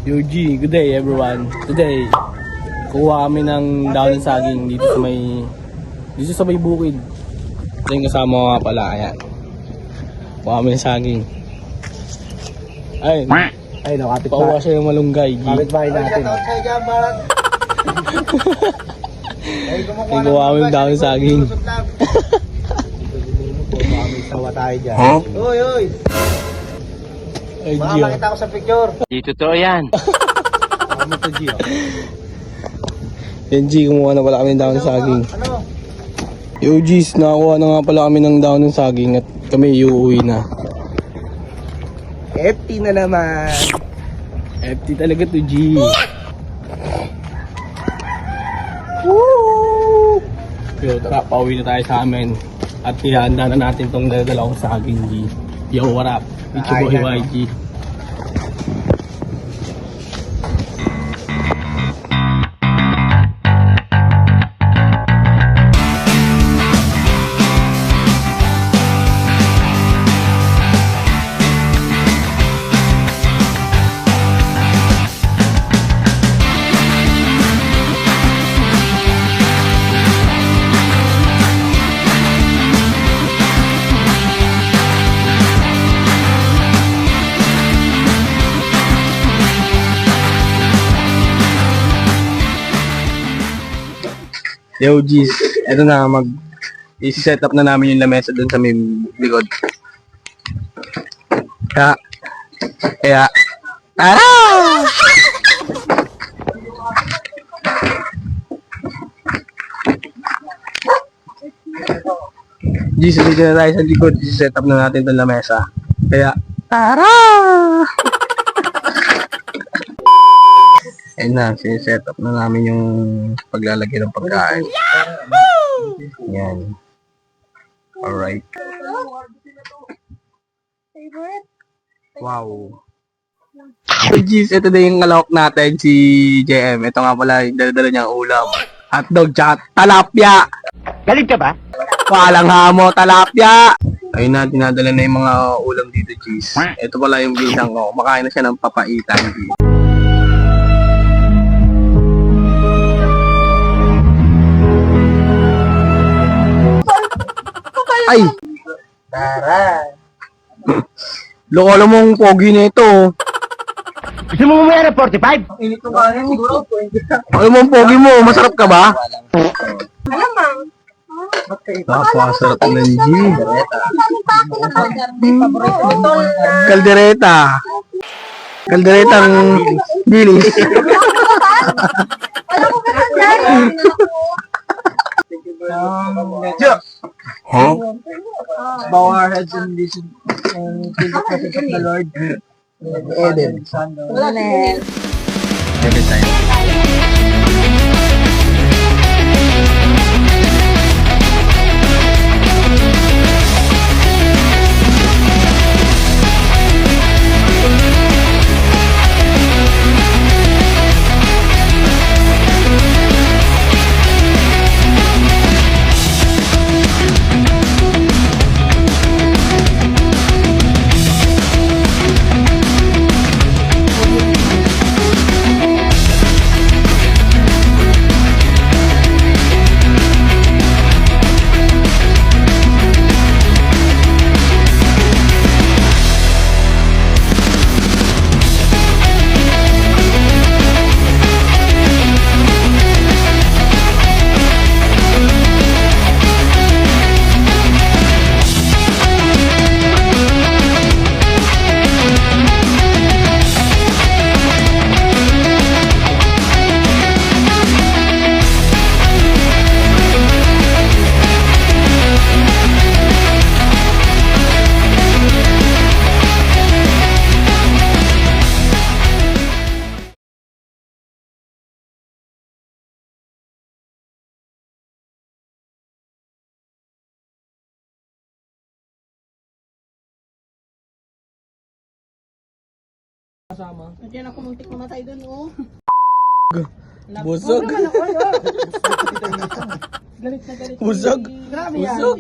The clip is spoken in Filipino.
Yuji, good day everyone. Today, kuha kami ng daon ng saging dito sa may bukid. Ito yung kasama ko nga pala, ayan. Kuha kami ng saging. Ay, nakapit pa. Pauwa siya yung malunggay. Kapit bahay natin. Ay, kuha kami ng daon ng saging. May sawa tayo dyan. Huh? Uy, uy! Ay, Baka Gio. makita ko sa picture. Dito to yan. Ano to, Gio? Yan, G, kumuha na pala kami ng daon ng saging. Ano? Yo, G's, nakakuha na nga pala kami ng daon ng saging at kami iuwi na. FT na naman. FT talaga to, G. Woo! Pero tara, pauwi na tayo sa amin. At ihanda na natin tong dala-dala kong saging, G. Yo, what up? It's your boy YG. Yo, G's, eto na, i-set up na namin yung lamesa dun sa may likod. Kaya, tara! G's, dito na tayo sa likod, i-set up na natin itong lamesa. Kaya, tara! Ayun na, sinet up na namin yung paglalagay ng pagkain. Yan. Alright. Wow. So, geez, ito na yung kalawak natin, si JM. Ito nga pala yung dala-dala niyang ulam. Hotdog, tsaka talapia! Galit ka ba? Walang hamo, talapia! Ayun na, dinadala na yung mga ulam dito, geez. Ito pala yung bilang ko. Makain na siya ng papaitan, geez. Ay! Tara! Loko mong pogi na ito. Gusto mo mamaya ng 45? Init ko nga yan, siguro 20 ka. Ano mong pogi mo? Masarap ka ba? Alamang. Napakasarap ng G. Kaldereta. Kalderetang bilis. Wala ko ba dyan? Medyo! Huh? Bow our heads in this and feel the presence of the Lord. Eden. Wala na. Every time. Kasama. Nandiyan ako muntik mamatay doon, oh. Busog. Galit na galit. Busog. Grabe yan. Busog.